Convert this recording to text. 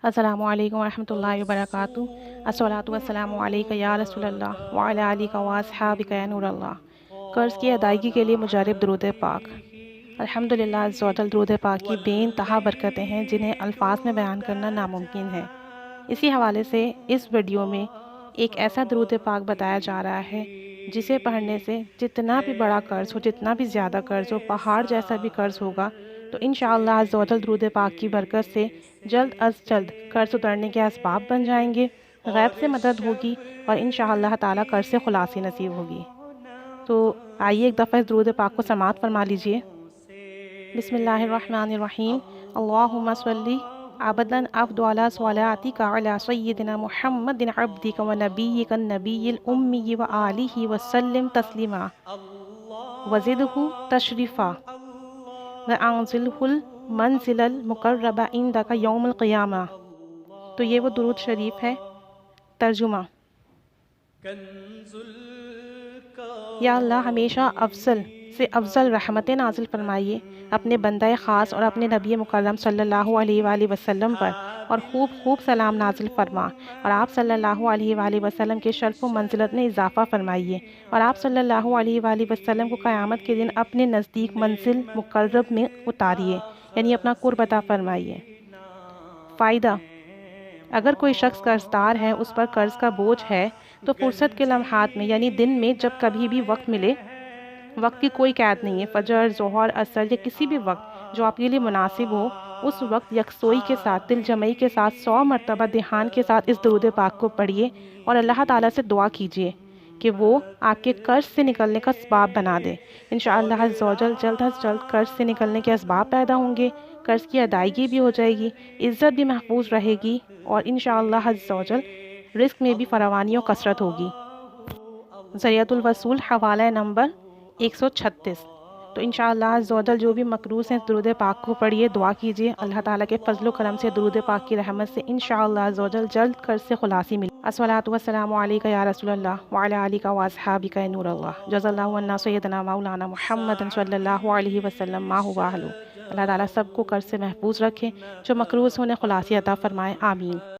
السلام علیکم ورحمۃ اللہ وبرکاتہ۔ الصلاۃ والسلام علیک یا رسول اللہ وعلی آلک و اصحابک یا نور اللہ۔ قرض کی ادائیگی کے لیے مجرب درود پاک۔ الحمدللہ عز و جل، درود پاک کی بے انتہا برکتیں ہیں جنہیں الفاظ میں بیان کرنا ناممکن ہے۔ اسی حوالے سے اس ویڈیو میں ایک ایسا درود پاک بتایا جا رہا ہے جسے پڑھنے سے جتنا بھی بڑا قرض ہو، جتنا بھی زیادہ قرض ہو، پہاڑ جیسا بھی قرض ہوگا تو انشاءاللہ عز و جل درود پاک کی برکت سے جلد از جلد قرض اترنے کے اسباب بن جائیں گے، غیب سے مدد ہوگی اور انشاءاللہ تعالیٰ قرض سے خلاصی نصیب ہوگی۔ تو آئیے ایک دفعہ اس درود پاک کو سماعت فرما لیجئے۔ بسم اللہ الرحمن الرحیم۔ اللہم صلی ابدا افضل صلاتک علی سیدنا محمد عبدک و نبیک النبی الامی و آلہ وسلم تسلیما وزدہ تشریفا وانزلہ المنزل المقرب عندک یوم القیامہ۔ تو یہ وہ درود شریف ہے۔ ترجمہ: یا اللہ ہمیشہ افضل سے افضل رحمتیں نازل فرمائیے اپنے بندہ خاص اور اپنے نبی مکرم صلی اللہ علیہ وآلہ وسلم پر، اور خوب خوب سلام نازل فرما، اور آپ صلی اللہ علیہ وآلہ وسلم کے شرف و منزلت میں اضافہ فرمائیے، اور آپ صلی اللہ علیہ وآلہ وسلم کو قیامت کے دن اپنے نزدیک منزل مقرب میں اتاریے، یعنی اپنا قرب عطا فرمائیے۔ فائدہ: اگر کوئی شخص قرض دار ہے، اس پر قرض کا بوجھ ہے، تو فرصت کے لمحات میں یعنی دن میں جب کبھی بھی وقت ملے، وقت کی کوئی قید نہیں ہے، فجر، ظہر، عصر یا کسی بھی وقت جو آپ کے لیے مناسب ہو، اس وقت یکسوئی کے ساتھ، دل جمعی کے ساتھ 100 مرتبہ دھیان کے ساتھ اس درود پاک کو پڑھیے اور اللہ تعالیٰ سے دعا کیجیے کہ وہ آپ کے قرض سے نکلنے کا اسباب بنا دے۔ انشاءاللہ عز و جل جلد از جلد قرض سے نکلنے کے اسباب پیدا ہوں گے، قرض کی ادائیگی بھی ہو جائے گی، عزت بھی محفوظ رہے گی، اور انشاءاللہ عز و جل رزق میں بھی فراوانی و کثرت ہوگی۔ ذریعۃ الوصول حوالہ نمبر 136۔ تو انشاءاللہ عز و جل جو بھی مقروض ہیں، درود پاک کو پڑھیے، دعا کیجیے، اللہ تعالیٰ کے فضل و کرم سے، درود پاک کی رحمت سے انشاءاللہ عز و جل جلد قرض سے خلاصی ملے۔ الصلاۃ والسلام علیک یا رسول اللہ وعلی آلک و اصحابک یا نور اللہ۔ جزا اللہ عنا سیدنا مولانا محمد صلی اللہ علیہ وسلم ما هو اہلہ۔ اللہ تعالیٰ سب کو قرض سے محفوظ رکھے، جو مقروض ہونے خلاصی عطا فرمائے، آمین۔